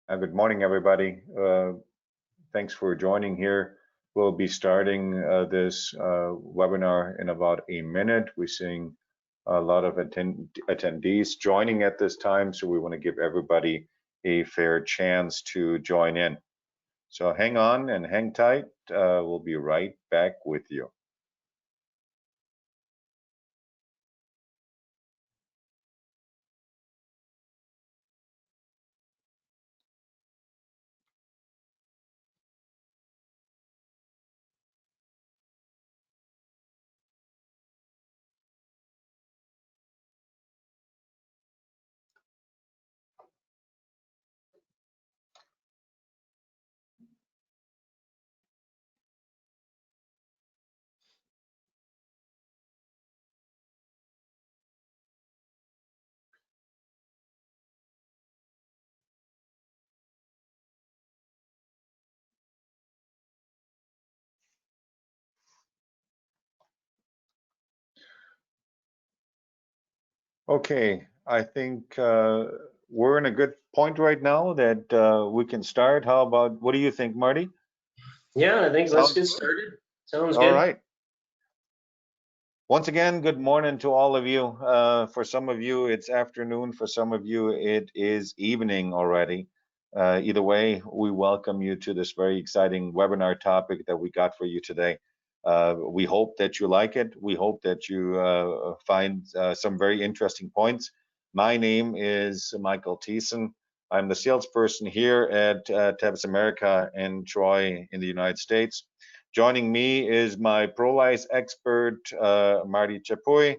Good morning, everybody. Thanks for joining here. We'll be starting this webinar in about a minute. We're seeing a lot of attendees joining at this time, so we want to give everybody a fair chance to join in. So hang on and hang tight. We'll be right back with you. Okay, I think we're in a good point right now that we can start. How about, what do you think, Marty? Yeah, I think let's Sounds get good. started. Sounds All good. right. Once again, good morning to all of you. For some of you, it's afternoon. For some of you, it is evening already. Either way, we welcome you to this very exciting webinar topic that we got for you today. We hope that you like it. We hope that you find some very interesting points. My name is Michael Thiessen. I'm the salesperson here at Tebis America in Troy in the United States. Joining me is my ProLeiS expert, Marty Chapuy,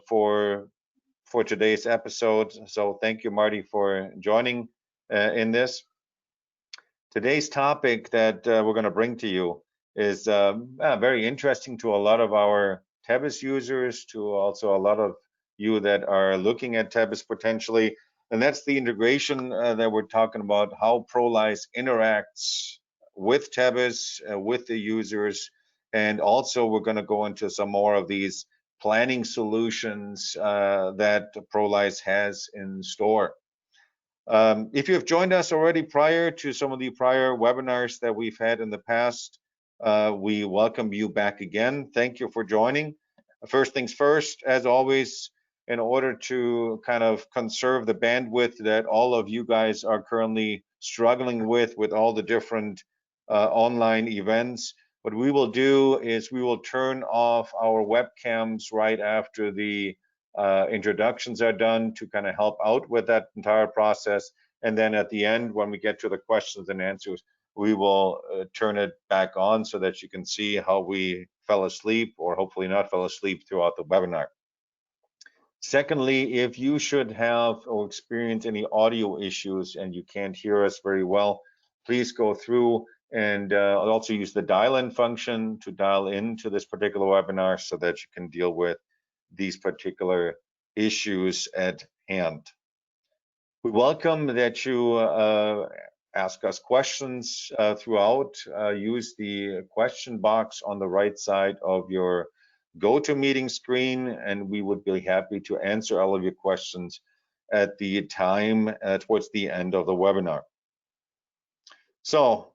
for today's episode. So thank you, Marty, for joining in this. Today's topic that we're going to bring to you is very interesting to a lot of our Tebis users, to also a lot of you that are looking at Tebis potentially. And that's the integration that we're talking about, how ProLeiS interacts with Tebis, with the users. And also we're going to go into some more of these planning solutions that ProLeiS has in store. If you have joined us already prior to some of the prior webinars that we've had in the past, we welcome you back again. Thank you for joining. First things first, as always, in order to kind of conserve the bandwidth that all of you guys are currently struggling with all the different online events, what we will do is we will turn off our webcams right after the introductions are done to kind of help out with that entire process. And then at the end, when we get to the questions and answers, we will turn it back on so that you can see how we fell asleep, or hopefully not fell asleep, throughout the webinar. Secondly, if you should have or experience any audio issues and you can't hear us very well, please go through and also use the dial-in function to dial into this particular webinar so that you can deal with these particular issues at hand. We welcome that you ask us questions throughout. Use the question box on the right side of your GoToMeeting screen, and we would be happy to answer all of your questions at the time towards the end of the webinar. So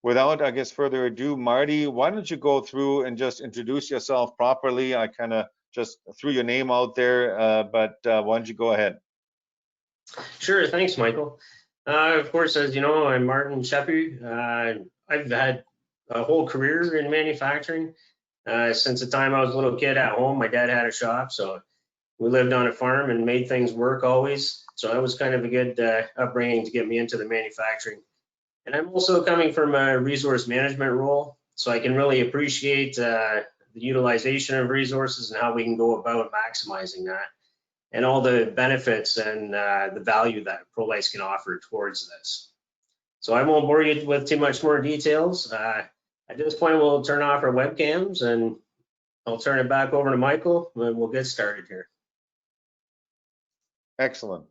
without, I guess, further ado, Marty, why don't you go through and just introduce yourself properly? I kind of just threw your name out there, but why don't you go ahead? Sure, thanks, Michael. Of course, as you know, I'm Martin Chapuy. I've had a whole career in manufacturing. Since the time I was a little kid at home, my dad had a shop, so we lived on a farm and made things work always. So that was kind of a good upbringing to get me into the manufacturing. And I'm also coming from a resource management role, so I can really appreciate the utilization of resources and how we can go about maximizing that, and all the benefits and the value that ProLeiS can offer towards this. So I won't bore you with too much more details. At this point, we'll turn off our webcams and I'll turn it back over to Michael and we'll get started here. Excellent.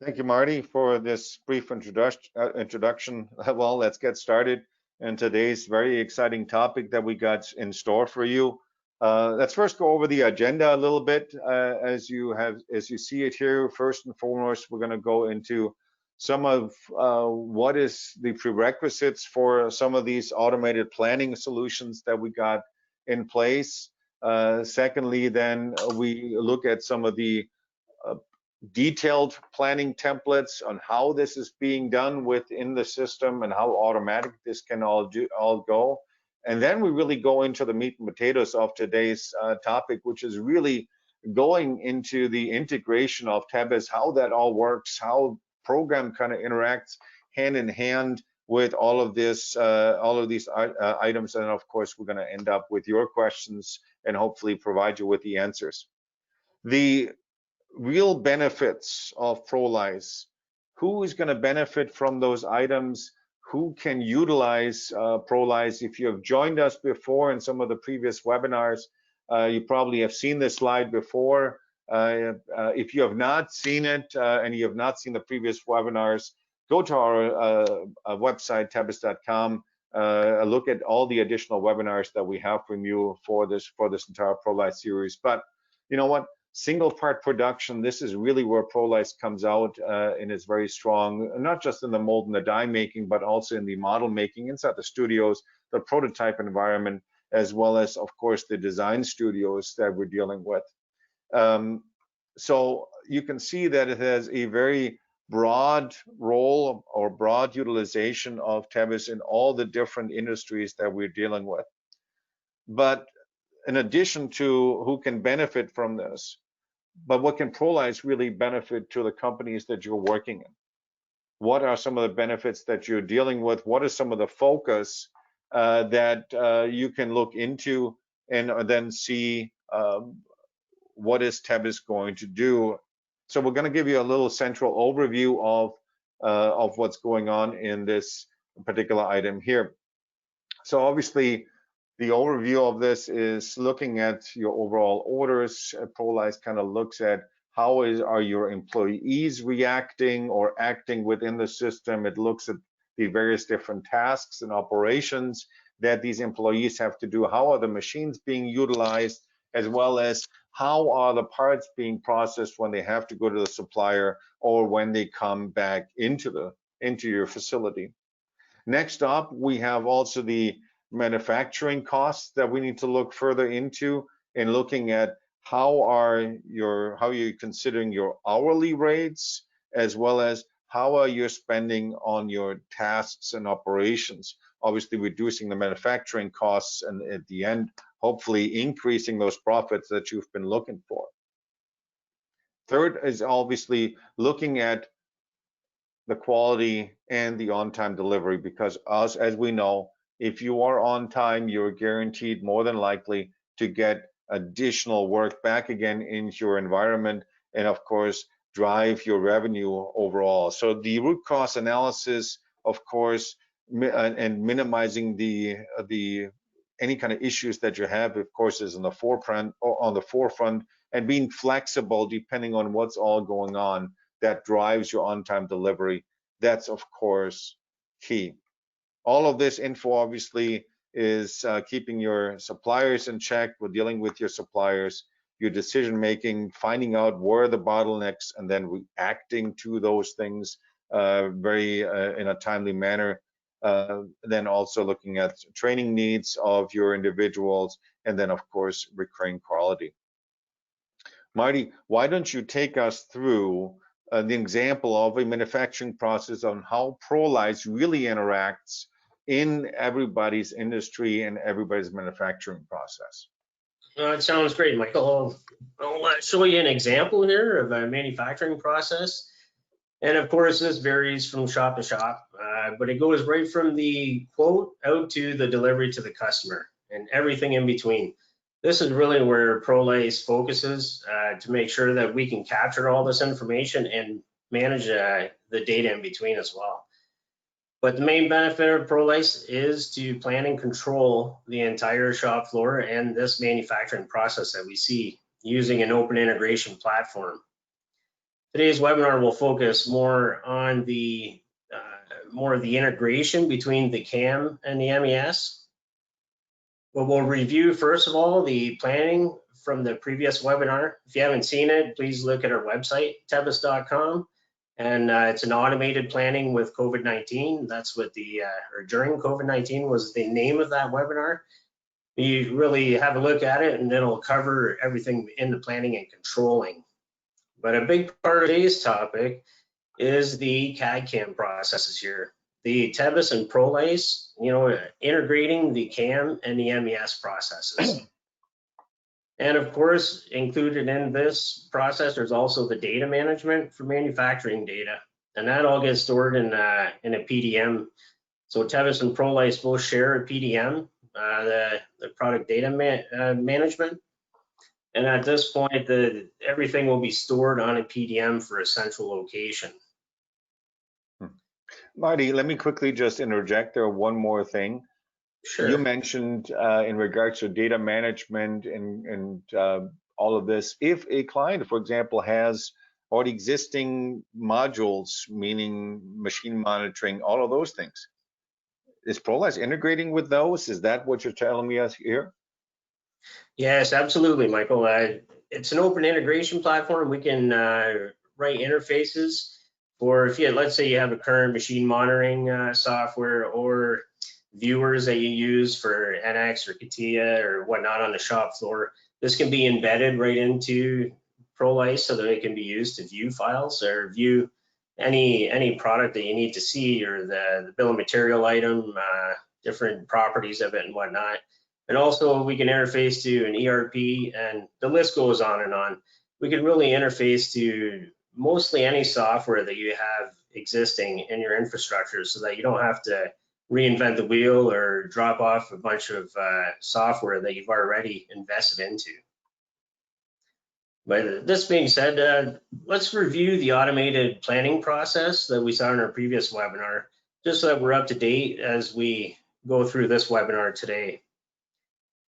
Thank you, Marty, for this brief introduction. Well, let's get started in today's very exciting topic that we got in store for you. Let's first go over the agenda a little bit. As you see it here, first and foremost, we're going to go into some of what is the prerequisites for some of these automated planning solutions that we got in place. Secondly, then we look at some of the detailed planning templates on how this is being done within the system and how automatic this can all go. And then we really go into the meat and potatoes of today's topic, which is really going into the integration of Tebis, how that all works, how program kind of interacts hand in hand with all of these items. And of course, we're going to end up with your questions and hopefully provide you with the answers. The real benefits of ProLeiS. Who is going to benefit from those items? Who can utilize ProLeiS? If you have joined us before in some of the previous webinars, you probably have seen this slide before. If you have not seen it and you have not seen the previous webinars, go to our website, tebis.com. Look at all the additional webinars that we have from you for this entire ProLeiS series. But you know what? Single part production, this is really where ProLeiS comes out and is very strong, not just in the mold and the die making, but also in the model making inside the studios, the prototype environment, as well as, of course, the design studios that we're dealing with. So you can see that it has a very broad role or broad utilization of Tebis in all the different industries that we're dealing with. But in addition to who can benefit from this, but what can ProLeiS really benefit to the companies that you're working in? What are some of the benefits that you're dealing with? What is some of the focus that you can look into and then see what is Tebis going to do? So we're going to give you a little central overview of what's going on in this particular item here. So obviously, the overview of this is looking at your overall orders. ProLeiS kind of looks at how are your employees reacting or acting within the system. It looks at the various different tasks and operations that these employees have to do. How are the machines being utilized, as well as how are the parts being processed when they have to go to the supplier or when they come back into your facility. Next up, we have also the manufacturing costs that we need to look further into in looking at how are you considering your hourly rates, as well as how are you spending on your tasks and operations. Obviously reducing the manufacturing costs and at the end hopefully increasing those profits that you've been looking for. Third is obviously looking at the quality and the on-time delivery, because as we know, if you are on time, you're guaranteed more than likely to get additional work back again into your environment and of course drive your revenue overall. So the root cause analysis, of course, and minimizing the any kind of issues that you have, of course, is on the forefront, and being flexible depending on what's all going on, that drives your on-time delivery. That's of course key. All of this info obviously is keeping your suppliers in check. We're dealing with your suppliers, your decision making, finding out where the bottlenecks, and then reacting to those things in a timely manner. Then also looking at training needs of your individuals, and then of course recurring quality. Marty, why don't you take us through the example of a manufacturing process on how ProLeiS really interacts in everybody's industry and everybody's manufacturing process. It sounds great, Michael. I'll show you an example here of a manufacturing process. And of course, this varies from shop to shop, but it goes right from the quote out to the delivery to the customer and everything in between. This is really where ProLeiS focuses to make sure that we can capture all this information and manage the data in between as well. But the main benefit of ProLeiS is to plan and control the entire shop floor and this manufacturing process that we see using an open integration platform. Today's webinar will focus more on the more of the integration between the CAM and the MES. But we'll review first of all the planning from the previous webinar. If you haven't seen it, please look at our website, tebis.com. And it's an automated planning with COVID-19. That's what or during COVID-19 was the name of that webinar. You really have a look at it, and it'll cover everything in the planning and controlling. But a big part of today's topic is the CAD/CAM processes here. The Tebis and ProLeiS, integrating the CAM and the MES processes. And of course, included in this process, there's also the data management for manufacturing data. And that all gets stored in a PDM. So Tebis and ProLeiS both share a PDM, the product data management. And at this point, everything will be stored on a PDM for a central location. Marty, let me quickly just interject there one more thing. Sure. You mentioned in regards to data management and all of this, if a client, for example, has already existing modules, meaning machine monitoring, all of those things, is ProLeiS integrating with those? Is that what you're telling me here? Yes, absolutely, Michael. It's an open integration platform. We can write interfaces for, let's say you have a current machine monitoring software or viewers that you use for NX or CATIA or whatnot on the shop floor. This can be embedded right into ProLeiS so that it can be used to view files or view any product that you need to see, or the bill of material item, different properties of it and whatnot. And also we can interface to an ERP, and the list goes on and on. We can really interface to mostly any software that you have existing in your infrastructure so that you don't have to reinvent the wheel or drop off a bunch of software that you've already invested into. But this being said, let's review the automated planning process that we saw in our previous webinar, just so that we're up to date as we go through this webinar today.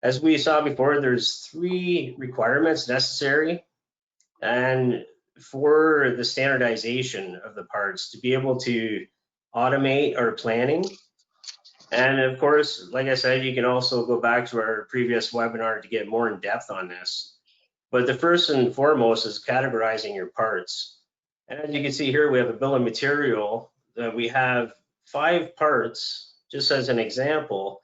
As we saw before, there's 3 requirements necessary, and for the standardization of the parts to be able to automate our planning. And of course, like I said, you can also go back to our previous webinar to get more in depth on this. But the first and foremost is categorizing your parts. And as you can see here, we have a bill of material that we have 5 parts, just as an example,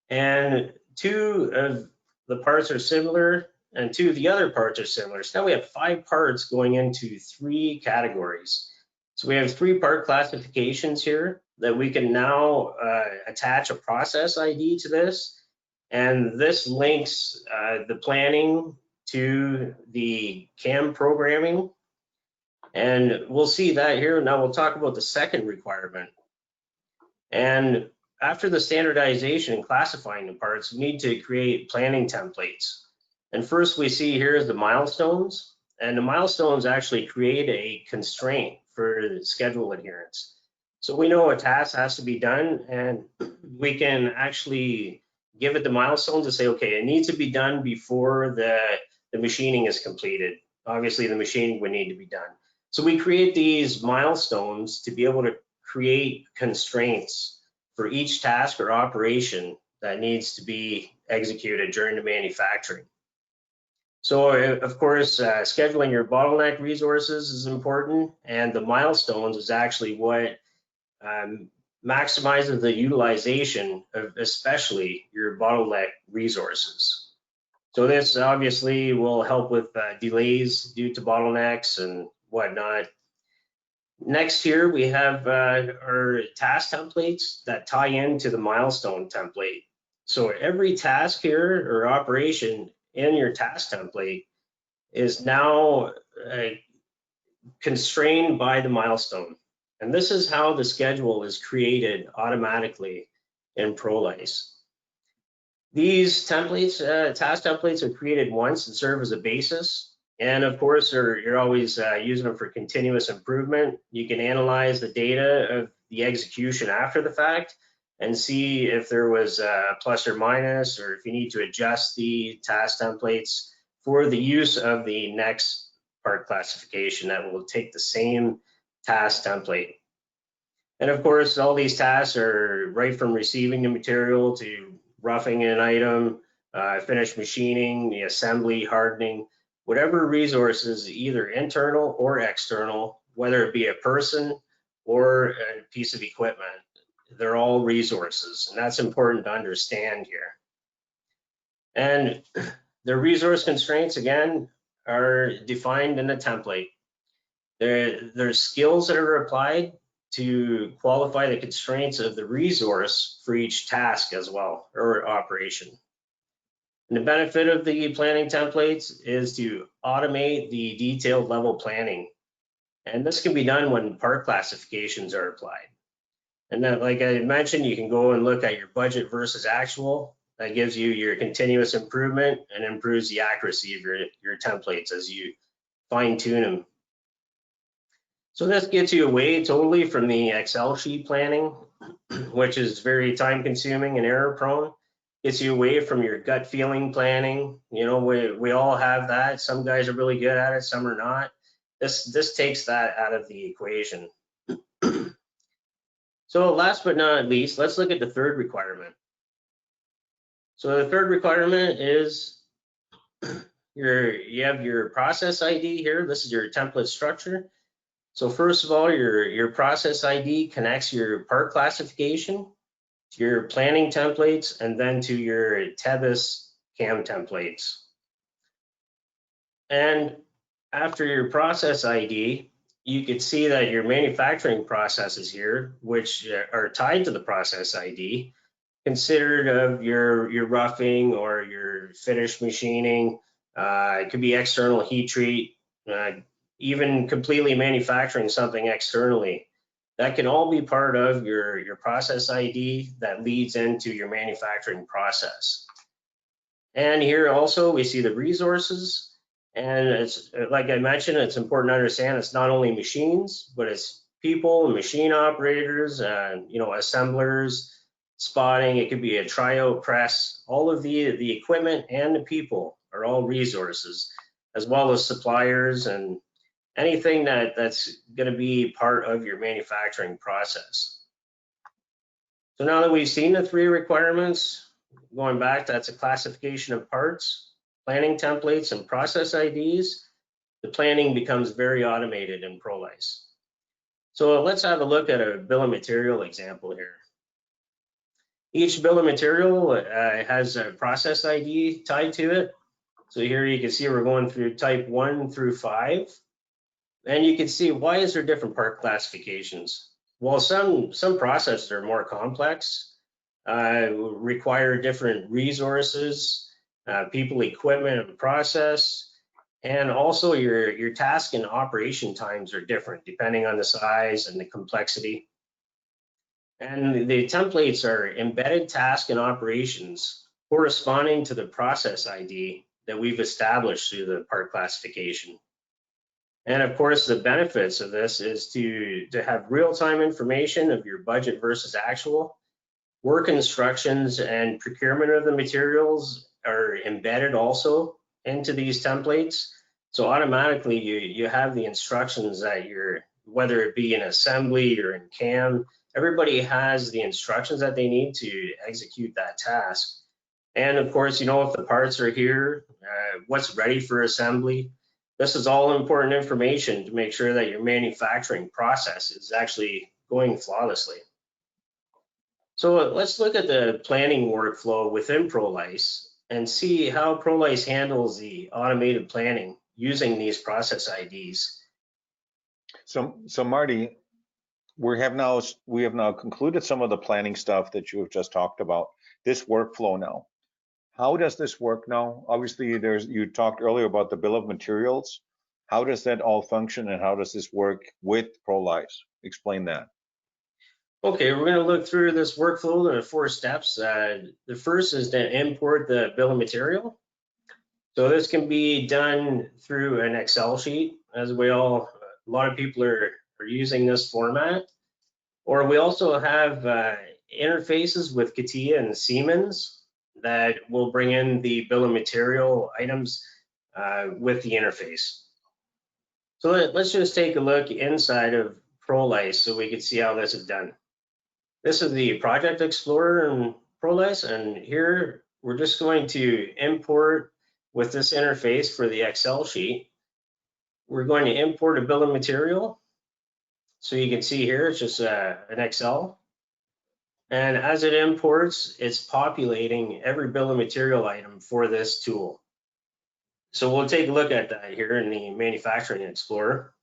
and 2 of the parts are similar and 2 of the other parts are similar. So now we have 5 parts going into 3 categories. So we have 3 part classifications here that we can now attach a process ID to this. And this links the planning to the CAM programming. And we'll see that here. Now we'll talk about the second requirement. And after the standardization and classifying the parts, we need to create planning templates. And first we see here is the milestones. And the milestones actually create a constraint for schedule adherence. So we know a task has to be done, and we can actually give it the milestones to say, okay, it needs to be done before the machining is completed. Obviously, the machining would need to be done. So we create these milestones to be able to create constraints for each task or operation that needs to be executed during the manufacturing. So of course, scheduling your bottleneck resources is important, and the milestones is actually what maximizes the utilization of especially your bottleneck resources. So this obviously will help with delays due to bottlenecks and whatnot. Next here, we have our task templates that tie into the milestone template. So every task here or operation in your task template is now constrained by the milestone. And this is how the schedule is created automatically in ProLeiS. These templates, task templates, are created once and serve as a basis. And of course, you're always using them for continuous improvement. You can analyze the data of the execution after the fact and see if there was a plus or minus, or if you need to adjust the task templates for the use of the next part classification that will take the same task template. And of course, all these tasks are right from receiving the material to roughing an item, finished machining, the assembly, hardening, whatever resources, either internal or external, whether it be a person or a piece of equipment. They're all resources, and that's important to understand here. And the resource constraints, again, are defined in the template. There's skills that are applied to qualify the constraints of the resource for each task as well, or operation. And the benefit of the planning templates is to automate the detailed level planning. And this can be done when part classifications are applied. And then, like I mentioned, you can go and look at your budget versus actual. That gives you your continuous improvement and improves the accuracy of your templates as you fine tune them. So this gets you away totally from the Excel sheet planning, which is very time consuming and error prone. Gets you away from your gut feeling planning. You know, we all have that. Some guys are really good at it, some are not. This takes that out of the equation. So last but not least, let's look at the third requirement. So the third requirement is you have your process ID here. This is your template structure. So first of all, your process ID connects your part classification to your planning templates and then to your Tebis CAM templates. And after your process ID, you could see that your manufacturing processes here, which are tied to the process ID, considered of your roughing or your finished machining. It could be external heat treat, even completely manufacturing something externally. That can all be part of your process ID that leads into your manufacturing process. And here also we see the resources. And it's like I mentioned, it's important to understand it's not only machines, but it's people, machine operators, you know, assemblers, spotting. It could be a tryout press. All of the equipment and the people are all resources, as well as suppliers and anything that's going to be part of your manufacturing process. So now that we've seen the three requirements, going back, that's a classification of parts, planning templates, and process IDs. The planning becomes very automated in ProLeiS. So let's have a look at a bill of material example here. Each bill of material has a process ID tied to it. So here you can see we're going through type 1 through 5. And you can see, why is there different part classifications? Well, some processes are more complex, require different resources, people, equipment, and process. And also your task and operation times are different depending on the size and the complexity. And the templates are embedded task and operations corresponding to the process ID that we've established through the part classification. And of course, the benefits of this is to have real-time information of your budget versus actual. Work instructions and procurement of the materials are embedded also into these templates. So automatically you have the instructions that whether it be in assembly or in CAM, everybody has the instructions that they need to execute that task. And of course, you know, if the parts are here, what's ready for assembly. This is all important information to make sure that your manufacturing process is actually going flawlessly. So let's look at the planning workflow within ProLeiS and see how ProLeiS handles the automated planning using these process IDs. So Marty, we have now concluded some of the planning stuff that you have just talked about. This workflow now. How does this work now? Obviously, you talked earlier about the bill of materials. How does that all function, and how does this work with ProLeiS? Explain that. Okay, we're going to look through this workflow. There are 4 steps. The first is to import the bill of material. So this can be done through an Excel sheet, as a lot of people are using this format. Or we also have interfaces with CATIA and Siemens that will bring in the bill of material items with the interface. So let's just take a look inside of ProLeiS so we can see how this is done. This is the Project Explorer in ProLeiS, and here we're just going to import with this interface for the Excel sheet. We're going to import a bill of material, So you can see here, it's just an Excel. And as it imports, it's populating every bill of material item for this tool. So we'll take a look at that here in the Manufacturing Explorer.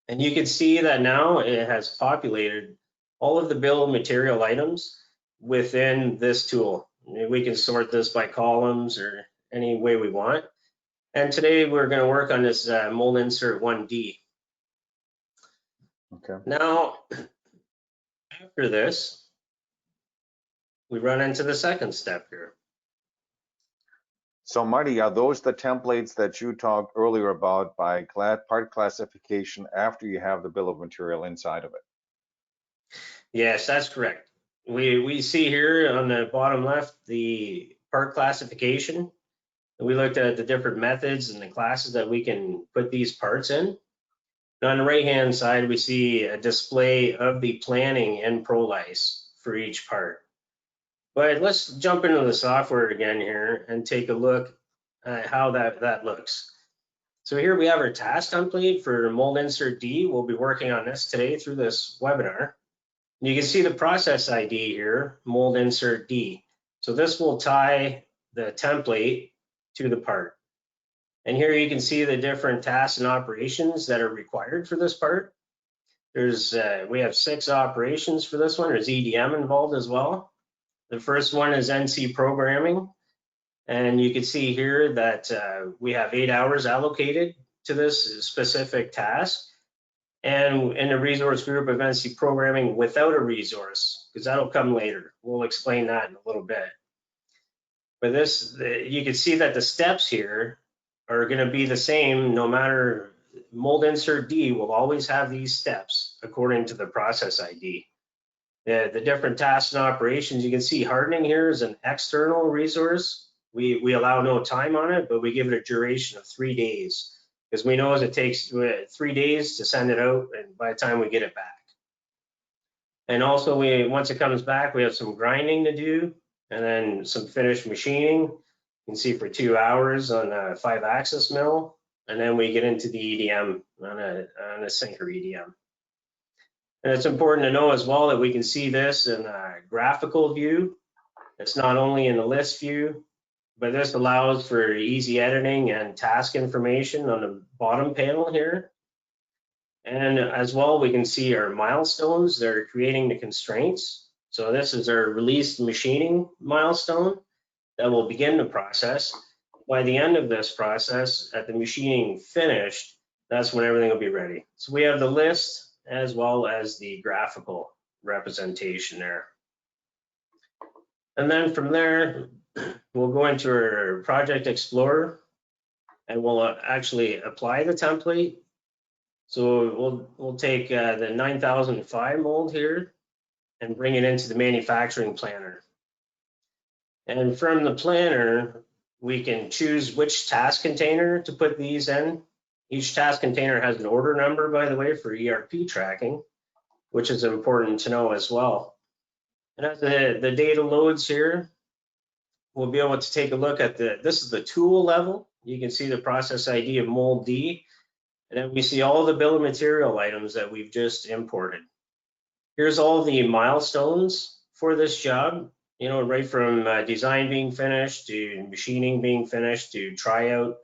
And you can see that now it has populated all of the bill of material items within this tool. We can sort this by columns or any way we want. And today we're going to work on this mold insert 1D. Okay. Now, after this, we run into the second step here. So Marty, are those the templates that you talked earlier about by part classification after you have the bill of material inside of it? Yes, that's correct. We see here on the bottom left the part classification. We looked at the different methods and the classes that we can put these parts in. And on the right-hand side, we see a display of the planning in ProLeiS for each part. But let's jump into the software again here and take a look at how that looks. So here we have our task template for mold insert D. We'll be working on this today through this webinar. You can see the process ID here, mold insert D. So this will tie the template to the part. And here you can see the different tasks and operations that are required for this part. We have 6 operations for this one. There's EDM involved as well. The first one is NC programming. And you can see here that we have 8 hours allocated to this specific task. And in the resource group of NC programming without a resource, because that'll come later. We'll explain that in a little bit. But you can see that the steps here are going to be the same no matter. Mold insert D will always have these steps according to the process ID. The different tasks and operations, you can see hardening here is an external resource. We allow no time on it, but we give it a duration of 3 days because we know it takes 3 days to send it out and by the time we get it back. And also once it comes back, we have some grinding to do and then some finished machining. You can see for 2 hours on a 5-axis mill, and then we get into the EDM on a sinker EDM. And it's important to know as well that we can see this in a graphical view. It's not only in the list view, but this allows for easy editing and task information on the bottom panel here. And as well, we can see our milestones that are creating the constraints. So this is our released machining milestone that will begin the process. By the end of this process, at the machining finished, that's when everything will be ready. So we have the list as well as the graphical representation there. And then from there, we'll go into our Project Explorer and we'll actually apply the template. So we'll take the 9005 mold here and bring it into the manufacturing planner. And from the planner, we can choose which task container to put these in. Each task container has an order number, by the way, for ERP tracking, which is important to know as well. And as the data loads here, we'll be able to take a look at this is the tool level. You can see the process ID of mold D, and then we see all the bill of material items that we've just imported. Here's all the milestones for this job, right from design being finished to machining being finished to tryout.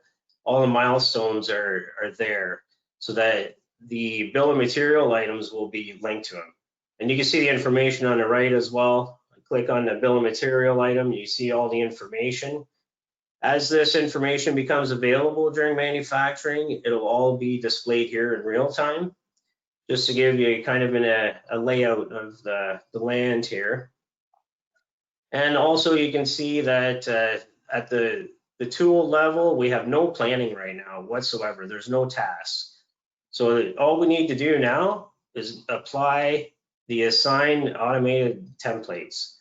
All the milestones are there so that the bill of material items will be linked to them. And you can see the information on the right as well. Click on the bill of material item, you see all the information. As this information becomes available during manufacturing, it'll all be displayed here in real time, just to give you kind of a layout of the land here. And also you can see that at the tool level, we have no planning right now whatsoever. There's no tasks. So all we need to do now is apply the assign automated templates.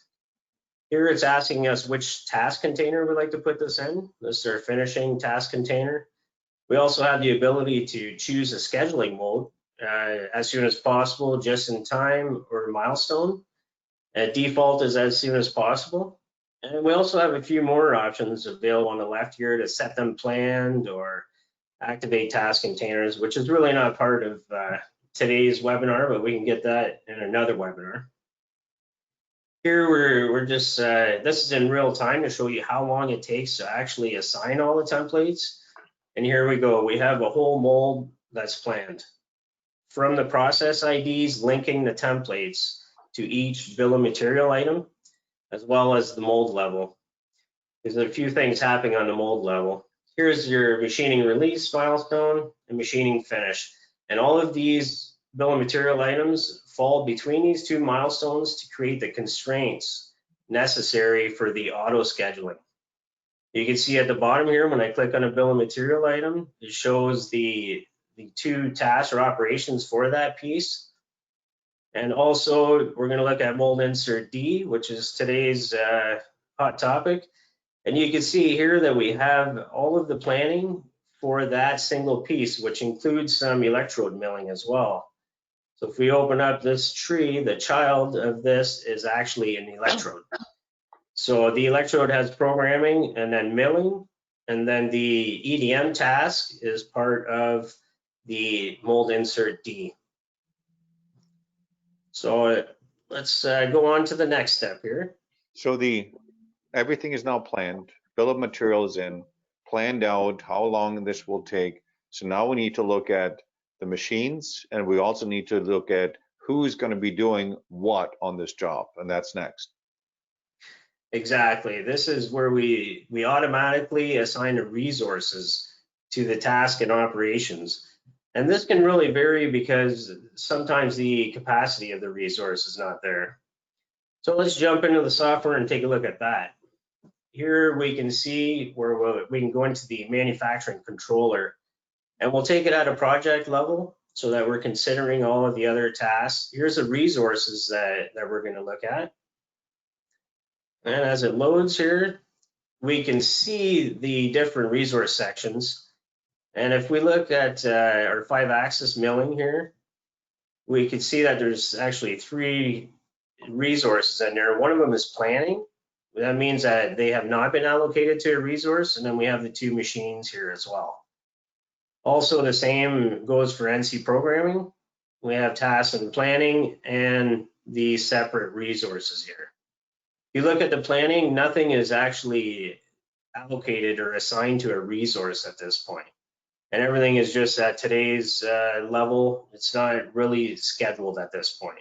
Here it's asking us which task container we'd like to put this in. This is our finishing task container. We also have the ability to choose a scheduling mode as soon as possible, just in time, or milestone. Default is as soon as possible. And we also have a few more options available on the left here to set them planned or activate task containers, which is really not part of today's webinar, but we can get that in another webinar. Here we're just, this is in real time to show you how long it takes to actually assign all the templates. And here we go, we have a whole mold that's planned. From the process IDs linking the templates to each bill of material item, as well as the mold level. There's a few things happening on the mold level. Here's your machining release milestone and machining finish. And all of these bill of material items fall between these two milestones to create the constraints necessary for the auto scheduling. You can see at the bottom here, when I click on a bill of material item, it shows the two tasks or operations for that piece. And also, we're going to look at mold insert D, which is today's hot topic. And you can see here that we have all of the planning for that single piece, which includes some electrode milling as well. So if we open up this tree, the child of this is actually an electrode. So the electrode has programming and then milling, and then the EDM task is part of the mold insert D. So let's go on to the next step here. So everything is now planned, bill of materials in, planned out how long this will take. So now we need to look at the machines, and we also need to look at who's going to be doing what on this job, and that's next. Exactly. This is where we automatically assign the resources to the task and operations. And this can really vary because sometimes the capacity of the resource is not there. So let's jump into the software and take a look at that. Here we can see where we can go into the manufacturing controller, and we'll take it at a project level so that we're considering all of the other tasks. Here's the resources that we're going to look at. And as it loads here, we can see the different resource sections. And if we look at our 5-axis milling here, we can see that there's actually 3 resources in there. One of them is planning. That means that they have not been allocated to a resource. And then we have the 2 machines here as well. Also, the same goes for NC programming. We have tasks and planning and the separate resources here. If you look at the planning, nothing is actually allocated or assigned to a resource at this point. And everything is just at today's level. It's not really scheduled at this point.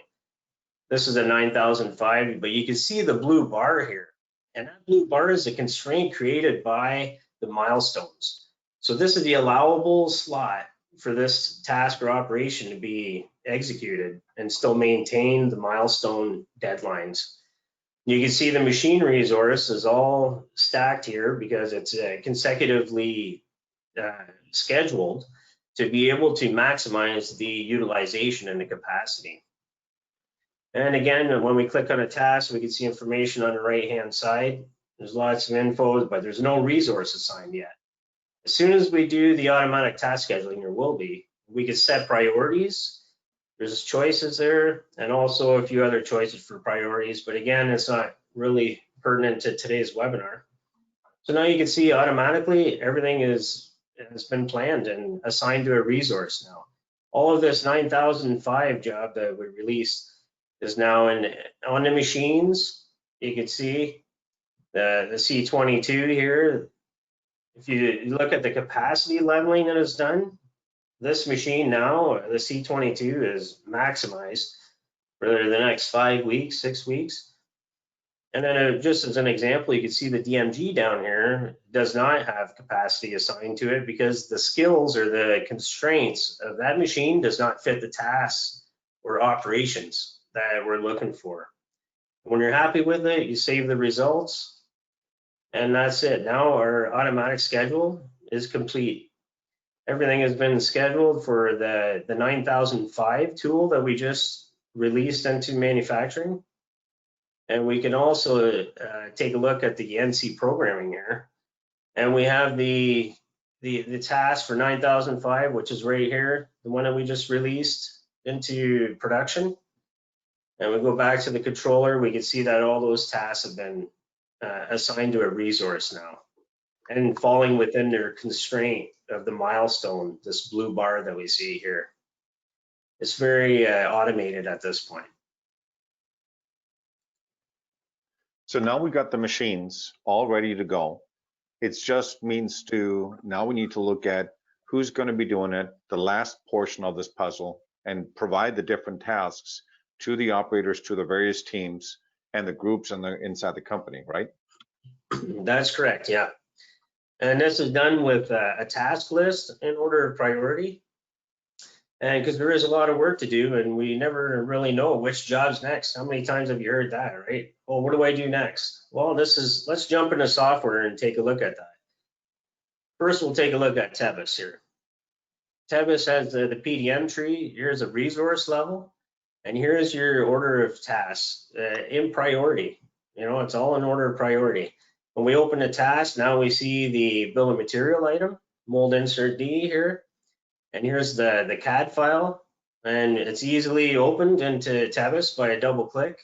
This is a 9005, but you can see the blue bar here. And that blue bar is a constraint created by the milestones. So this is the allowable slot for this task or operation to be executed and still maintain the milestone deadlines. You can see the machine resource is all stacked here because it's consecutively scheduled to be able to maximize the utilization and the capacity. And again, when we click on a task, we can see information on the right-hand side. There's lots of info, but there's no resource assigned yet. As soon as we do the automatic task scheduling, there will be, we can set priorities. There's choices there, and also a few other choices for priorities. But again, it's not really pertinent to today's webinar. So now you can see automatically everything has been planned and assigned to a resource now. All of this 9005 job that we released is now on the machines. You can see the C22 here. If you look at the capacity leveling that is done, this machine now, the C22, is maximized for the next 5 weeks, 6 weeks. And then just as an example, you can see the DMG down here does not have capacity assigned to it because the skills or the constraints of that machine does not fit the tasks or operations that we're looking for. When you're happy with it, you save the results, and that's it. Now our automatic schedule is complete. Everything has been scheduled for the 9005 tool that we just released into manufacturing. And we can also take a look at the NC programming here. And we have the task for 9005, which is right here, the one that we just released into production. And we go back to the controller, we can see that all those tasks have been assigned to a resource now and falling within their constraint of the milestone, this blue bar that we see here. it's very automated at this point. So now we got the machines all ready to go. It just means to, now we need to look at who's going to be doing it, the last portion of this puzzle, and provide the different tasks to the operators, to the various teams and the groups inside the company, right? That's correct, yeah. And this is done with a task list in order of priority. And because there is a lot of work to do and we never really know which job's next. How many times have you heard that, right? Well, what do I do next? Well, let's jump into software and take a look at that. First, we'll take a look at Tebis here. Tebis has the PDM tree. Here's a resource level. And here's your order of tasks in priority. You know, it's all in order of priority. When we open a task, now we see the bill of material item, mold insert D here. And here's the CAD file. And it's easily opened into Tebis by a double click.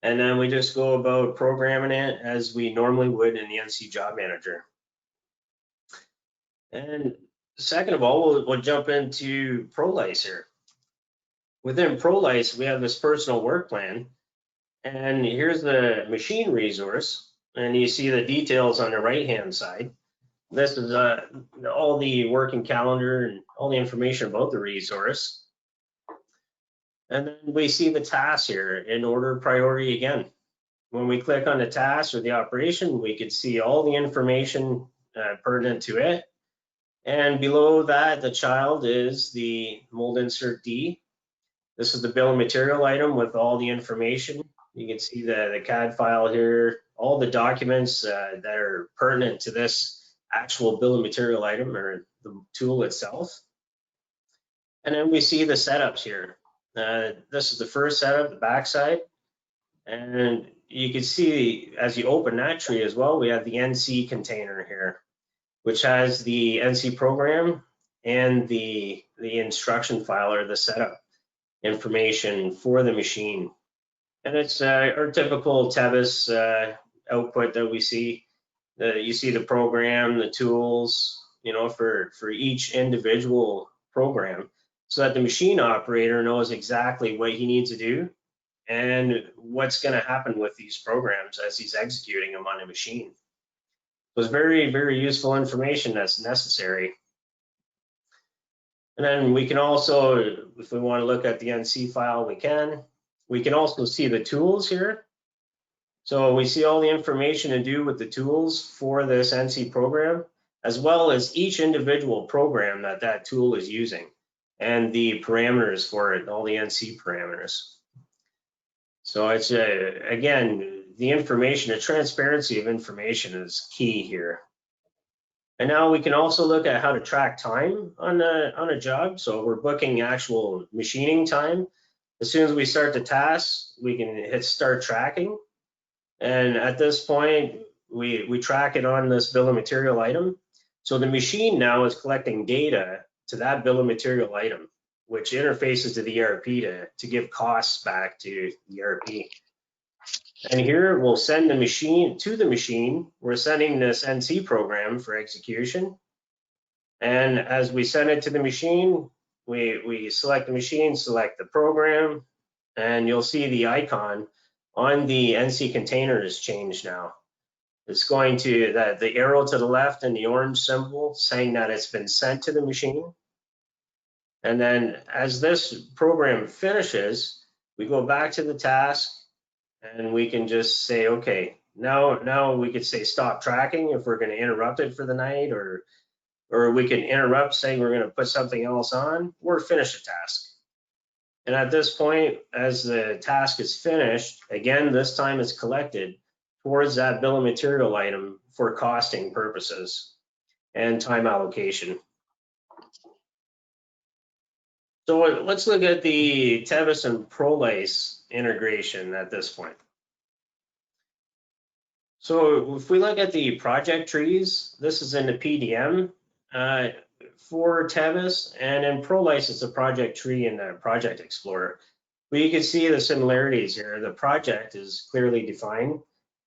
And then we just go about programming it as we normally would in the NC Job Manager. And second of all, we'll jump into ProLeiS here. Within ProLeiS, we have this personal work plan. And here's the machine resource. And you see the details on the right-hand side. This is all the working calendar and all the information about the resource. And then we see the tasks here in order of priority again. When we click on the task or the operation, we could see all the information pertinent to it. And below that, the child is the mold insert D. This is the bill of material item with all the information. You can see the CAD file here, all the documents that are pertinent to this actual bill of material item or the tool itself. And then we see the setups here. This is the first setup, the backside. And you can see as you open that tree as well, we have the NC container here, which has the NC program and the instruction file or the setup information for the machine. And it's our typical Tebis output that we see. You see the program, the tools, you know, for each individual program, so that the machine operator knows exactly what he needs to do and what's going to happen with these programs as he's executing them on a machine. So it's very, very useful information that's necessary. And then we can also, if we want to look at the NC file, we can. We can also see the tools here. So we see all the information to do with the tools for this NC program, as well as each individual program that tool is using and the parameters for it, all the NC parameters. So it's, again, the information, the transparency of information is key here. And now we can also look at how to track time on a job. So we're booking actual machining time. As soon as we start the task, we can hit start tracking. And at this point, we track it on this bill of material item. So the machine now is collecting data to that bill of material item, which interfaces to the ERP to give costs back to the ERP. And here we'll send the machine to the machine. We're sending this NC program for execution. And as we send it to the machine, we select the machine, select the program, and you'll see the icon on the NC container is changed now. It's going to the arrow to the left and the orange symbol saying that it's been sent to the machine. And then as this program finishes, we go back to the task and we can just say, okay, now we could say stop tracking if we're going to interrupt it for the night, or we can interrupt saying we're going to put something else on, or finish a task. And at this point, as the task is finished, again, this time it's collected towards that bill of material item for costing purposes and time allocation. So let's look at the Tebis and ProLeiS integration at this point. So if we look at the project trees, this is in the PDM for Tebis, and in ProLeiS it's a project tree in the Project Explorer. But you can see the similarities here. The project is clearly defined,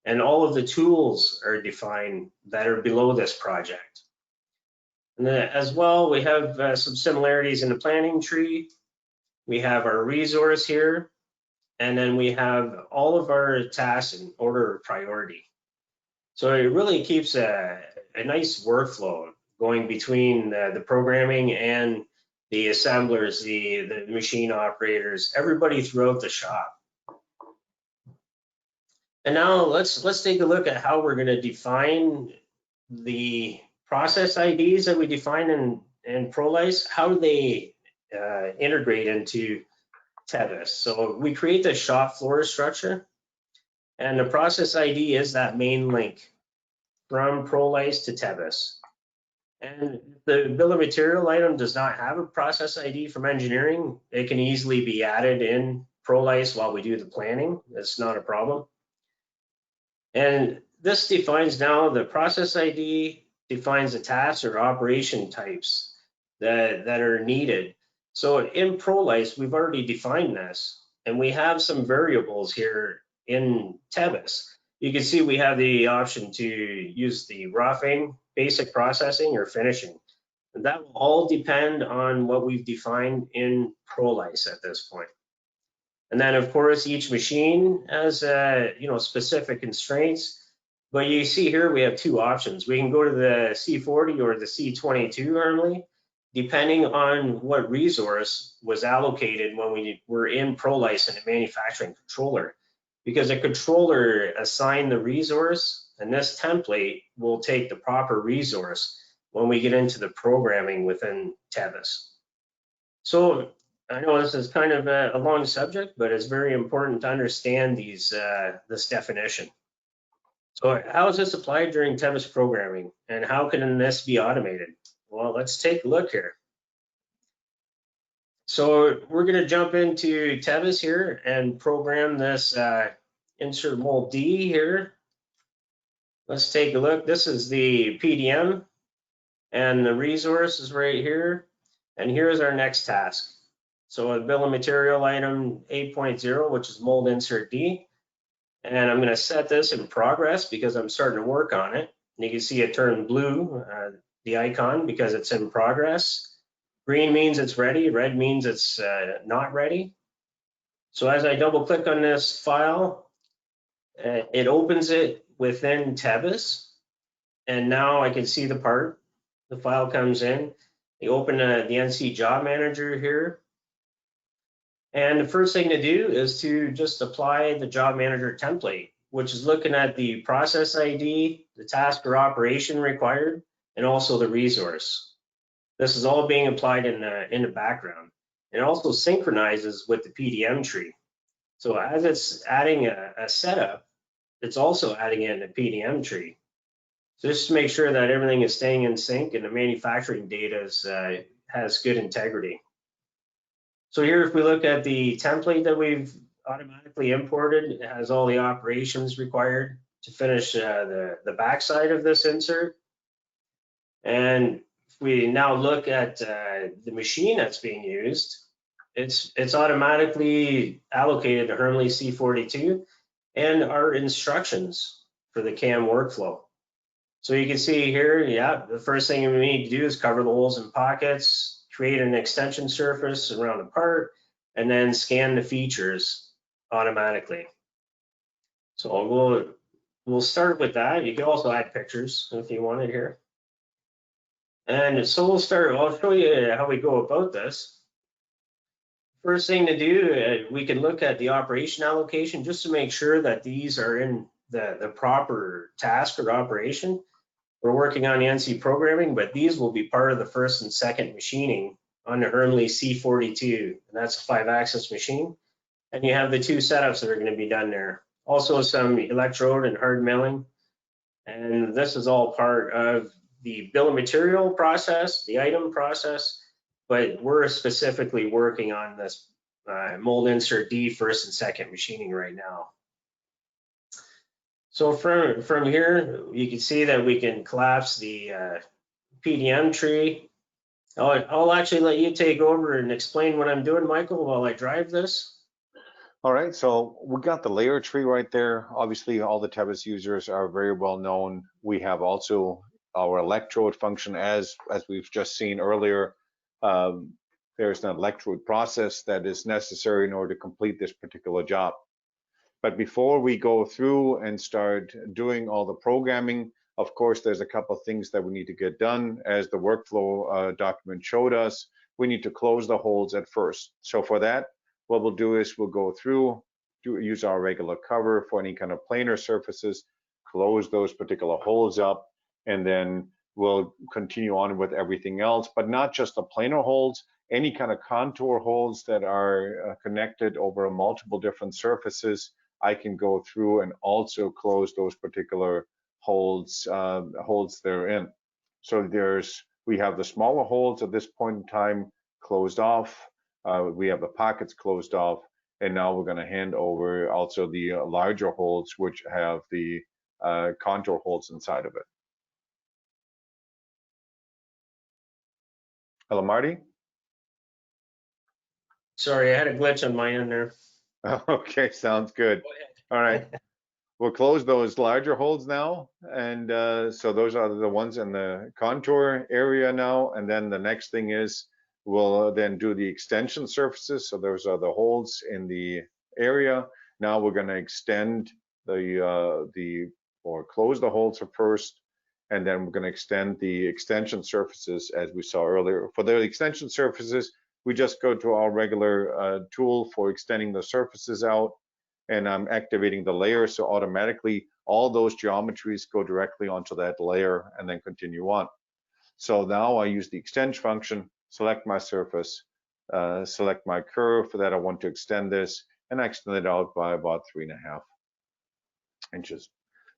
and all of the tools are defined that are below this project. And then as well, we have some similarities in the planning tree. we have our resource here, and then we have all of our tasks in order of priority. So it really keeps a nice workflow going between the programming and the assemblers, the machine operators, everybody throughout the shop. And now let's take a look at how we're going to define the process IDs that we define in ProLeiS, how they integrate into Tebis. So we create the shop floor structure, and the process ID is that main link from ProLeiS to Tebis. And the bill of material item does not have a process ID from engineering. It can easily be added in ProLeiS while we do the planning. That's not a problem. And this defines now the process ID, defines the tasks or operation types that are needed. So in ProLeiS, we've already defined this, and we have some variables here in Tebis. You can see we have the option to use the roughing, basic processing, or finishing. And that will all depend on what we've defined in ProLeiS at this point. And then, of course, each machine has specific constraints. But you see here we have two options. We can go to the C40 or the C22 normally, depending on what resource was allocated when we were in ProLeiS and a manufacturing controller. Because a controller assigned the resource, and this template will take the proper resource when we get into the programming within Tebis. So I know this is kind of a long subject, but it's very important to understand this definition. So how is this applied during Tebis programming, and how can this be automated? Well, let's take a look here. So we're going to jump into Tebis here and program this insert mold D here. Let's take a look. This is the PDM, and the resource is right here. And here's our next task. So a bill of material item 8.0, which is mold insert D. And I'm going to set this in progress because I'm starting to work on it. And you can see it turned blue, the icon, because it's in progress. Green means it's ready. Red means it's not ready. So as I double click on this file, it opens it within Tebis. And now I can see the part. The file comes in. You open the NC Job Manager here. And the first thing to do is to just apply the Job Manager template, which is looking at the process ID, the task or operation required, and also the resource. This is all being applied in the background. It also synchronizes with the PDM tree. So as it's adding a setup, it's also adding in a PDM tree. So just to make sure that everything is staying in sync and the manufacturing data has good integrity. So here, if we look at the template that we've automatically imported, it has all the operations required to finish the backside of this insert. And if we now look at the machine that's being used, it's automatically allocated to Hermle C42 and our instructions for the CAM workflow. So you can see here, yeah, the first thing we need to do is cover the holes and pockets, create an extension surface around the part, and then scan the features automatically. So we'll start with that. You can also add pictures if you wanted here. And so I'll show you how we go about this. First thing to do, we can look at the operation allocation just to make sure that these are in the proper task or operation. We're working on the NC programming, but these will be part of the first and second machining on the Hermle C42, and that's a 5-axis machine. And you have the two setups that are going to be done there. Also some electrode and hard milling. And this is all part of the bill of material process, the item process, but we're specifically working on this mold insert D first and second machining right now. So from here, you can see that we can collapse the PDM tree. I'll actually let you take over and explain what I'm doing, Michael, while I drive this. All right, so we got the layer tree right there. Obviously, all the Tebis users are very well known. We have also our electrode function, as we've just seen earlier. there's an electrode process that is necessary in order to complete this particular job. But before we go through and start doing all the programming, of course, there's a couple of things that we need to get done. As the workflow document showed us, we need to close the holes at first. So for that, what we'll do is we'll go through, use our regular cover for any kind of planar surfaces, close those particular holes up, and then we'll continue on with everything else, but not just the planar holes, any kind of contour holes that are connected over multiple different surfaces. I can go through and also close those particular holes therein. So we have the smaller holes at this point in time closed off. We have the pockets closed off, and now we're going to hand over also the larger holes, which have the contour holes inside of it. Hello, Marty? Sorry, I had a glitch on my end there. Okay, sounds good. All right. We'll close those larger holes now. And so those are the ones in the contour area now. And then the next thing is we'll then do the extension surfaces. So those are the holes in the area. Now we're going to extend or close the holes first. And then we're going to extend the extension surfaces as we saw earlier. For the extension surfaces, we just go to our regular tool for extending the surfaces out, and I'm activating the layer, so automatically all those geometries go directly onto that layer and then continue on. So now I use the extend function, select my surface, select my curve for that I want to extend this, and I extend it out by about 3.5 inches.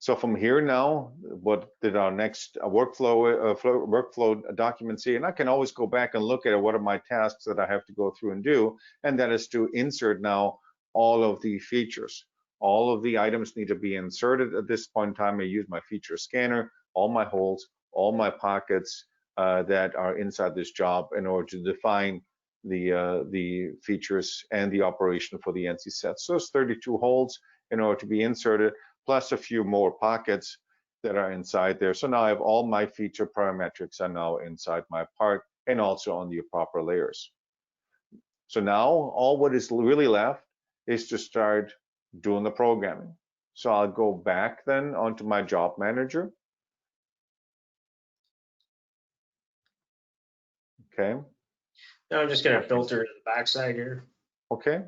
So from here now, what did our next workflow document see? And I can always go back and look at what are my tasks that I have to go through and do, and that is to insert now all of the features. All of the items need to be inserted at this point in time. I use my feature scanner, all my holes, all my pockets that are inside this job in order to define the features and the operation for the NC set. So it's 32 holes in order to be inserted, plus a few more pockets that are inside there. So now I have all my feature parametrics are now inside my part and also on the proper layers. So now all what is really left is to start doing the programming. So I'll go back then onto my job manager. Okay. Now I'm just going to filter the backside here. Okay.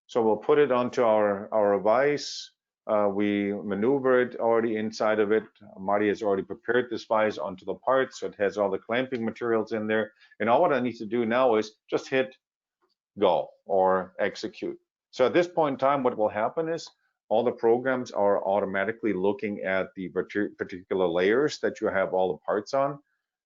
So we'll put it onto our vise. We maneuver it already inside of it. Marty has already prepared this vise onto the part, so it has all the clamping materials in there. And all what I need to do now is just hit go or execute. So at this point in time, what will happen is all the programs are automatically looking at the particular layers that you have all the parts on.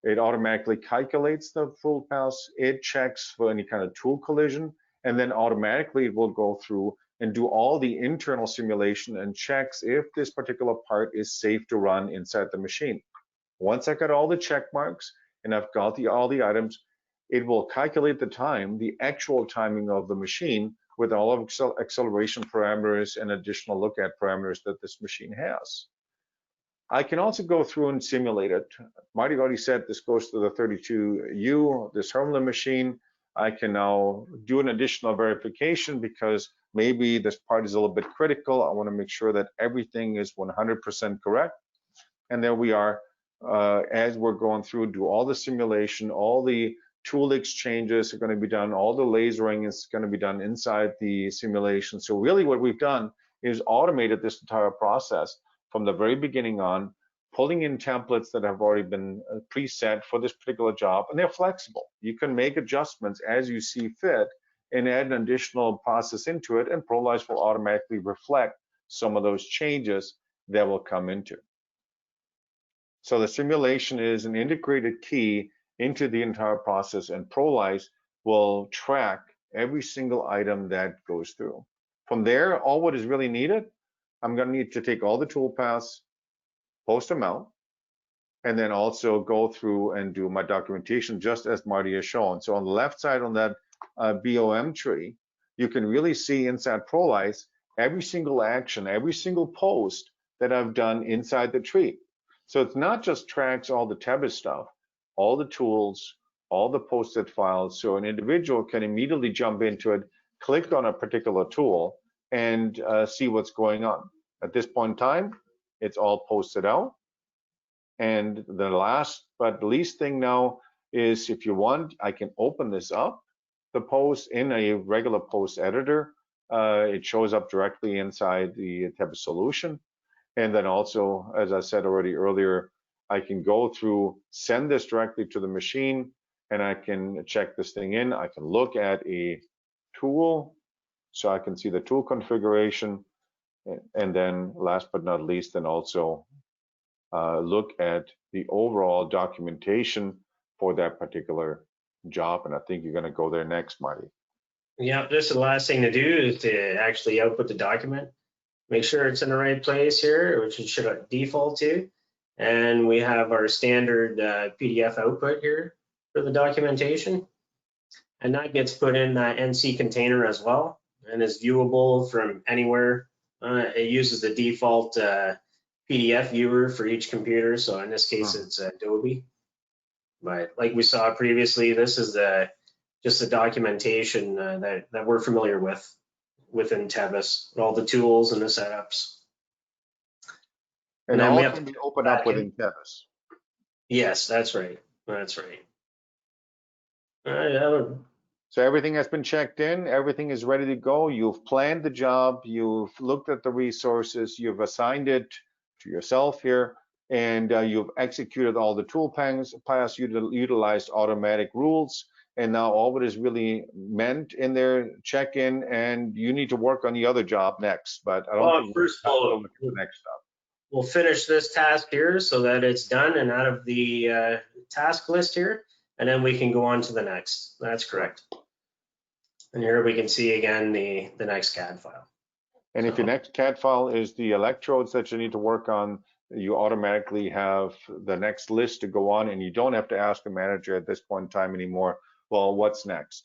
It automatically calculates the full pass. It checks for any kind of tool collision, and then automatically it will go through and do all the internal simulation and checks if this particular part is safe to run inside the machine. Once I got all the check marks and I've got all the items, it will calculate the time, the actual timing of the machine with all of acceleration parameters and additional look at parameters that this machine has. I can also go through and simulate it. Marty already said this goes to the 32U, this Hermler machine. I can now do an additional verification because maybe this part is a little bit critical. I want to make sure that everything is 100% correct. And there we are, as we're going through, do all the simulation, all the tool exchanges are going to be done, all the lasering is going to be done inside the simulation. So really what we've done is automated this entire process from the very beginning on, pulling in templates that have already been preset for this particular job, and they're flexible. You can make adjustments as you see fit and add an additional process into it, and ProLeiS will automatically reflect some of those changes that will come into. So the simulation is an integrated key into the entire process, and ProLeiS will track every single item that goes through. From there, all what is really needed, I'm going to need to take all the tool paths, post them out, and then also go through and do my documentation just as Marty has shown. So on the left side on that BOM tree, you can really see inside ProLeiS every single action, every single post that I've done inside the tree. So it's not just tracks all the Tebis stuff, all the tools, all the posted files, so an individual can immediately jump into it, click on a particular tool, and see what's going on. At this point in time, it's all posted out. And the last but least thing now is, if you want, I can open this up, the post, in a regular post editor. It shows up directly inside the Tebis solution. And then also, as I said already earlier, I can go through, send this directly to the machine, and I can check this thing in. I can look at a tool, so I can see the tool configuration. And then last but not least, then also look at the overall documentation for that particular job. And I think you're going to go there next, Marty. Yeah, this is the last thing to do is to actually output the document. Make sure it's in the right place here, which it should default to. And we have our standard PDF output here for the documentation. And that gets put in that NC container as well and is viewable from anywhere. It uses the default PDF viewer for each computer. So in this case, it's Adobe. But like we saw previously, this is just the documentation that we're familiar with within Tebis, all the tools and the setups. And then all can be opened up within Tebis. Yes, that's right. That's right. So everything has been checked in, everything is ready to go. You've planned the job, you've looked at the resources, you've assigned it to yourself here, and you've executed all the tool paths, utilized automatic rules, and now all what is really meant in there, check in, and you need to work on the other job next. But I don't think first of all, the next step. We'll finish this task here so that it's done and out of the task list here, and then we can go on to the next. That's correct. And here we can see again the next CAD file. And if your next CAD file is the electrodes that you need to work on, you automatically have the next list to go on, and you don't have to ask the manager at this point in time anymore, well, what's next?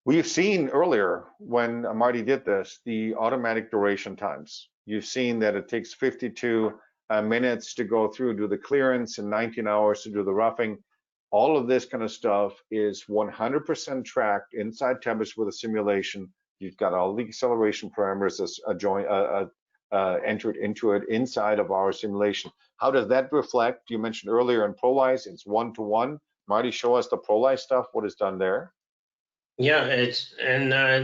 We've seen earlier when Marty did this, the automatic duration times. You've seen that it takes 52 minutes to go through, do the clearance, and 19 hours to do the roughing. All of this kind of stuff is 100% tracked inside Tebis with a simulation. You've got all the acceleration parameters as entered into it inside of our simulation. How does that reflect? You mentioned earlier in ProLeiS, it's one-to-one. Marty, show us the ProLeiS stuff, what is done there. Yeah,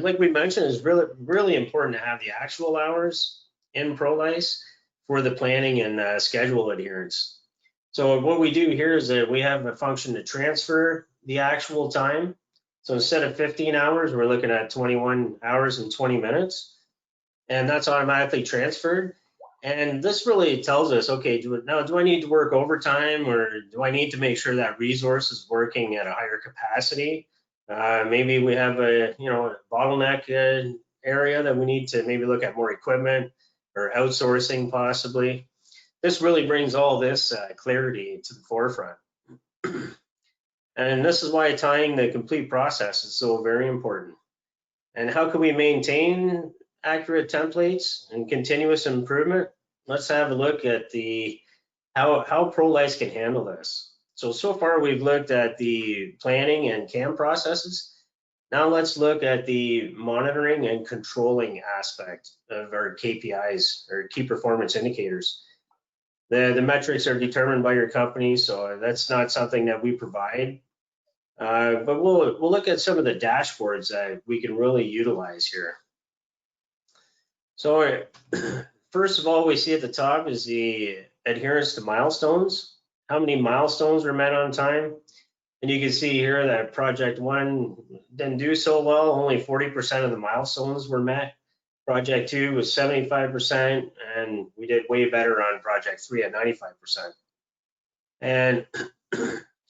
like we mentioned, it's really important to have the actual hours in ProLeiS for the planning and schedule adherence. So what we do here is that we have a function to transfer the actual time. So instead of 15 hours, we're looking at 21 hours and 20 minutes, and that's automatically transferred. And this really tells us, okay, do I need to work overtime, or do I need to make sure that resource is working at a higher capacity? Maybe we have a bottleneck area that we need to maybe look at more equipment or outsourcing possibly. This really brings all this clarity to the forefront. And this is why tying the complete process is so very important. And how can we maintain accurate templates and continuous improvement? Let's have a look at how ProLeiS can handle this. So far we've looked at the planning and CAM processes. Now let's look at the monitoring and controlling aspect of our KPIs, or key performance indicators. The metrics are determined by your company, so that's not something that we provide. But we'll look at some of the dashboards that we can really utilize here. So first of all, we see at the top is the adherence to milestones. How many milestones were met on time? And you can see here that project 1 didn't do so well. Only 40% of the milestones were met. Project 2 was 75%, and we did way better on project 3 at 95%. And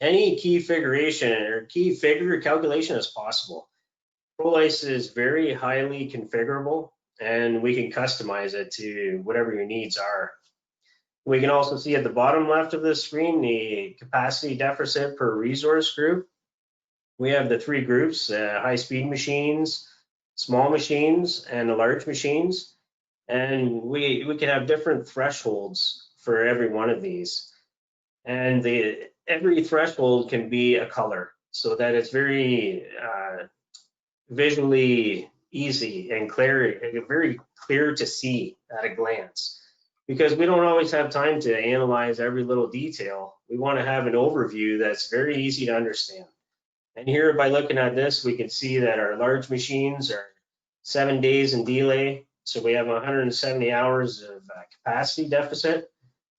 any key figuration or key figure calculation is possible. ProLeiS is very highly configurable, and we can customize it to whatever your needs are. We can also see at the bottom left of the screen the capacity deficit per resource group. We have the 3 groups, high-speed machines, small machines, and the large machines. And we can have different thresholds for every one of these. And the every threshold can be a color so that it's very visually easy and clear, very clear to see at a glance. Because we don't always have time to analyze every little detail. We want to have an overview that's very easy to understand. And here, by looking at this, we can see that our large machines are 7 days in delay. So we have 170 hours of capacity deficit.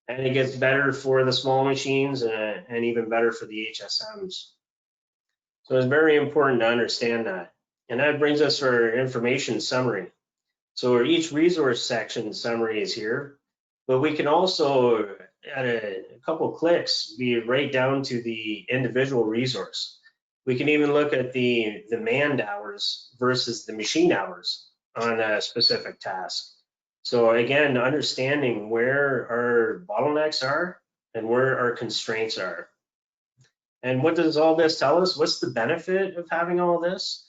And it gets better for the small machines and even better for the HSMs. So it's very important to understand that. And that brings us to our information summary. So each resource section summary is here, but we can also, at a couple clicks, be right down to the individual resource. We can even look at the manned hours versus the machine hours on a specific task. So again, understanding where our bottlenecks are and where our constraints are. And what does all this tell us? What's the benefit of having all this?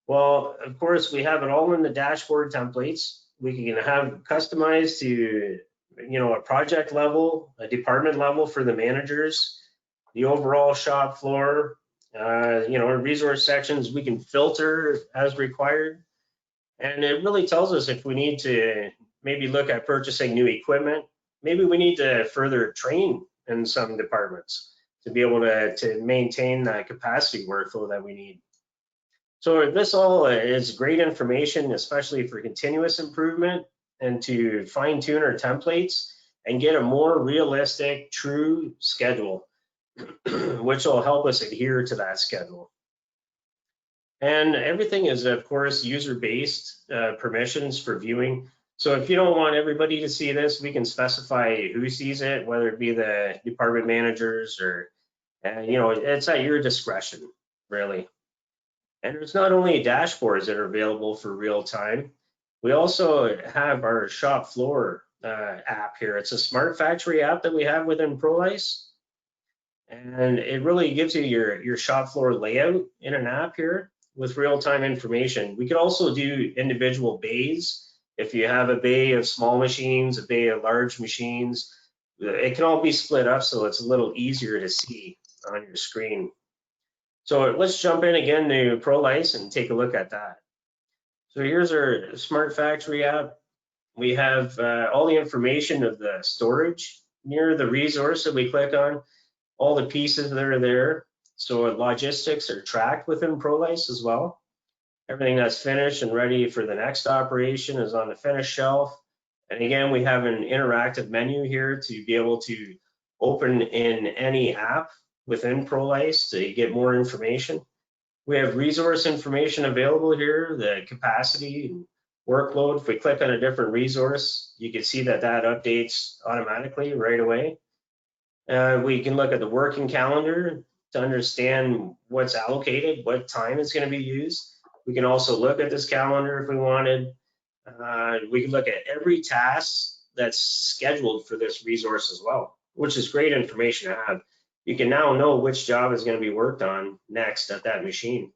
Well, of course, we have it all in the dashboard templates. We can have customized to, a project level, a department level for the managers, the overall shop floor, resource sections. We can filter as required. And it really tells us if we need to maybe look at purchasing new equipment. Maybe we need to further train in some departments to be able to maintain that capacity workflow that we need. So this all is great information, especially for continuous improvement and to fine tune our templates and get a more realistic, true schedule, which will help us adhere to that schedule. And everything is, of course, user-based permissions for viewing. So if you don't want everybody to see this, we can specify who sees it, whether it be the department managers or, it's at your discretion, really. And there's not only dashboards that are available for real time, we also have our shop floor app here. It's a smart factory app that we have within ProLeiS. And it really gives you your shop floor layout in an app here with real-time information. We could also do individual bays. If you have a bay of small machines, a bay of large machines, it can all be split up so it's a little easier to see on your screen. So let's jump in again to ProLeiS and take a look at that. So here's our Smart Factory app. We have all the information of the storage near the resource that we click on, all the pieces that are there. So logistics are tracked within ProLeiS as well. Everything that's finished and ready for the next operation is on the finished shelf. And again, we have an interactive menu here to be able to open in any app within ProLeiS to get more information. We have resource information available here, the capacity and workload. If we click on a different resource, you can see that updates automatically right away. We can look at the working calendar to understand what's allocated, what time is going to be used. We can also look at this calendar if we wanted. We can look at every task that's scheduled for this resource as well, which is great information to have. You can now know which job is going to be worked on next at that machine.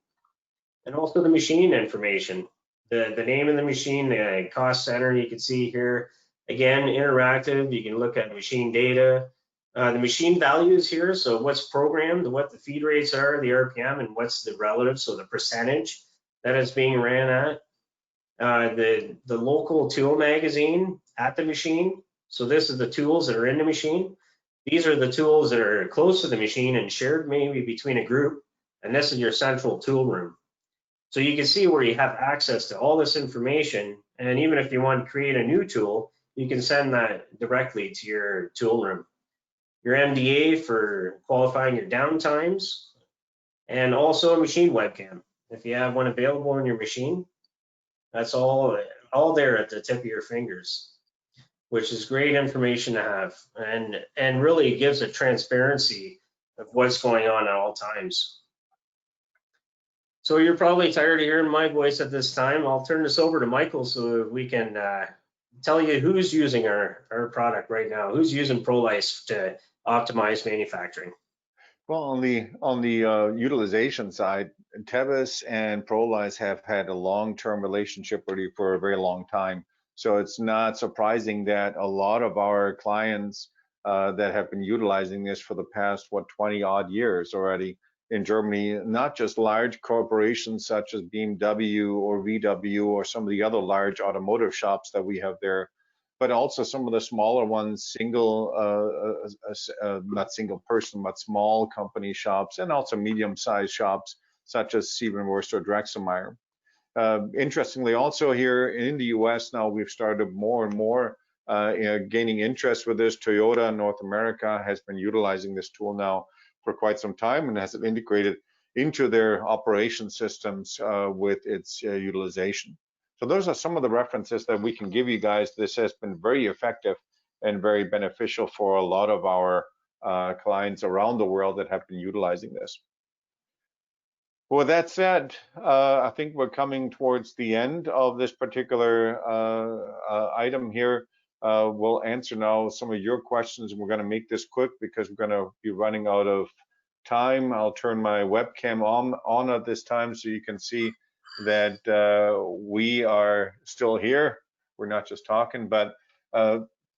And also the machine information, the name of the machine, the cost center you can see here. Again, interactive, you can look at machine data. The machine values here, so what's programmed, what the feed rates are, the RPM, and what's the relative, so the percentage that it's being ran at. The local tool magazine at the machine, so this is the tools that are in the machine. These are the tools that are close to the machine and shared maybe between a group, and this is your central tool room. So you can see where you have access to all this information, and even if you want to create a new tool, you can send that directly to your tool room. Your MDA for qualifying your downtimes, and also a machine webcam. If you have one available in your machine, that's all there at the tip of your fingers, which is great information to have, and really gives a transparency of what's going on at all times. So you're probably tired of hearing my voice at this time. I'll turn this over to Michael so we can tell you who's using our product right now, who's using ProLeiS to optimize manufacturing. Well, on the utilization side, Tebis and ProLeiS have had a long-term relationship with you for a very long time. So it's not surprising that a lot of our clients that have been utilizing this for the past, 20 odd years already in Germany, not just large corporations such as BMW or VW or some of the other large automotive shops that we have there, but also some of the smaller ones, not single person, but small company shops, and also medium-sized shops such as Siebenwurst or Drexelmeier. Interestingly, also here in the US now, we've started more and more gaining interest with this. Toyota in North America has been utilizing this tool now for quite some time and has it integrated into their operation systems with its utilization. So those are some of the references that we can give you guys. This has been very effective and very beneficial for a lot of our clients around the world that have been utilizing this. With that said, I think we're coming towards the end of this particular item here. We'll answer now some of your questions, and we're going to make this quick because we're going to be running out of time. I'll turn my webcam on at this time so you can see that we are still here. We're not just talking, but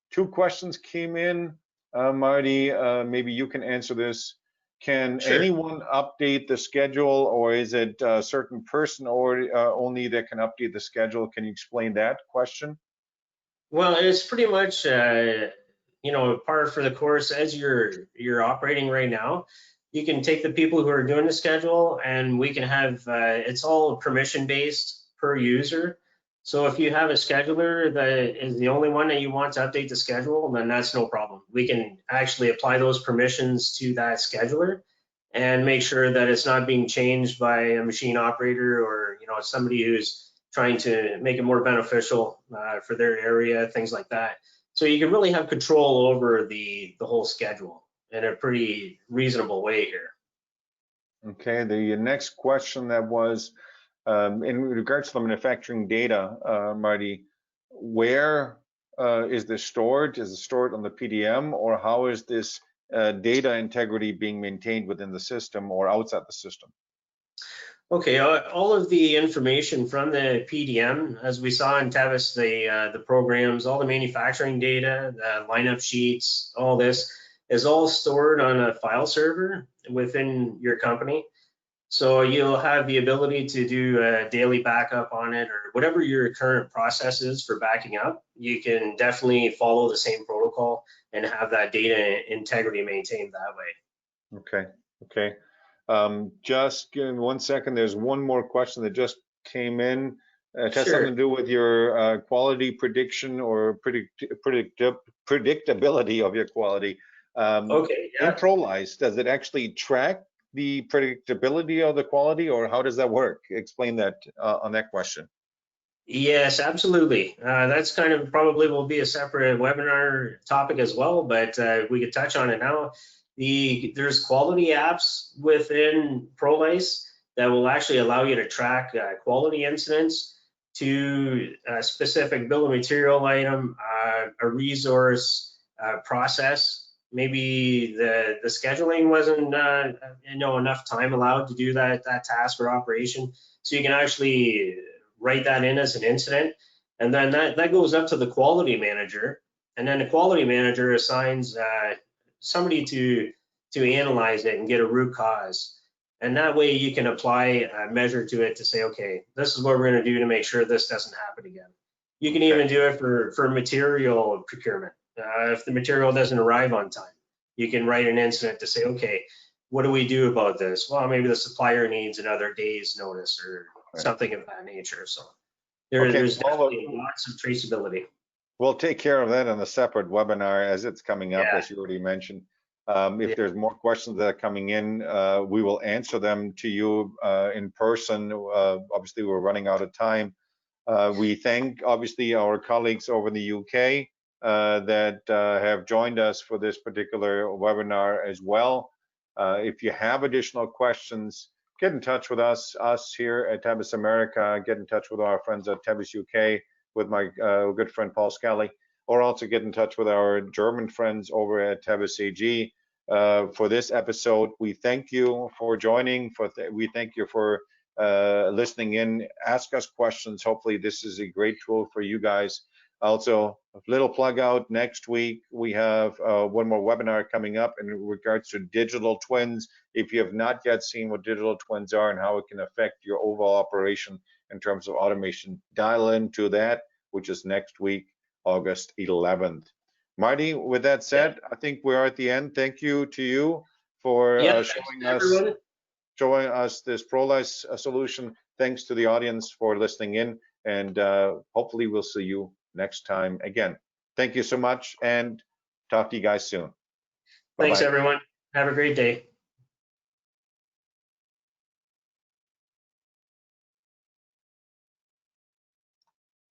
two questions came in. Marty, maybe you can answer this. Can Sure. anyone update the schedule, or is it a certain person or only that can update the schedule? Can you explain that question? Well, it's pretty much, par for the course as you're operating right now. You can take the people who are doing the schedule, and we can have it's all permission based per user. So if you have a scheduler that is the only one that you want to update the schedule, then that's no problem. We can actually apply those permissions to that scheduler and make sure that it's not being changed by a machine operator or somebody who's trying to make it more beneficial for their area, things like that. So you can really have control over the whole schedule in a pretty reasonable way here. Okay, the next question that was in regards to the manufacturing data, Marty, where is this stored? Is it stored on the PDM, or how is this data integrity being maintained within the system or outside the system? Okay, all of the information from the PDM, as we saw in Tebis, the programs, all the manufacturing data, the lineup sheets, all this is all stored on a file server within your company. So you'll have the ability to do a daily backup on it, or whatever your current process is for backing up. You can definitely follow the same protocol and have that data integrity maintained that way. Okay, okay. Just give me 1 second. There's one more question that just came in. It has something to do with your quality prediction or predictability of your quality. Okay, yeah. In ProLeiS, does it actually track the predictability of the quality, or how does that work? Explain that on that question. Yes, absolutely. That's kind of probably will be a separate webinar topic as well, but we could touch on it now. There's quality apps within ProLeiS that will actually allow you to track quality incidents to a specific bill of material item, a resource, process. Maybe the scheduling wasn't enough time allowed to do that task or operation, so you can actually write that in as an incident, and then that goes up to the quality manager, and then the quality manager assigns somebody to analyze it and get a root cause. And that way you can apply a measure to it to say, okay, this is what we're going to do to make sure this doesn't happen again. You can even do it for material procurement. If the material doesn't arrive on time, you can write an incident to say, okay, what do we do about this? Well, maybe the supplier needs another day's notice or something of that nature. So there's definitely lots of traceability. We'll take care of that in a separate webinar as it's coming up, as you already mentioned. If there's more questions that are coming in, we will answer them to you in person. Obviously, we're running out of time. We thank, obviously, our colleagues over in the UK that have joined us for this particular webinar as well. If you have additional questions, get in touch with us here at Tebis America, get in touch with our friends at Tebis UK, with my good friend Paul Scally, or also get in touch with our German friends over at Tebis AG. For this episode, we thank you for joining. We thank you for listening in. Ask us questions. Hopefully this is a great tool for you guys Also, a little plug out, next week we have one more webinar coming up in regards to digital twins. If you have not yet seen what digital twins are and how it can affect your overall operation in terms of automation, dial into that, which is next week, August 11th. Marty, with that said, I think we're at the end. Thank you to you for showing us this ProLeiS solution. Thanks to the audience for listening in, and hopefully we'll see you next time again. Thank you so much, and talk to you guys soon. Thanks, everyone. Have a great day.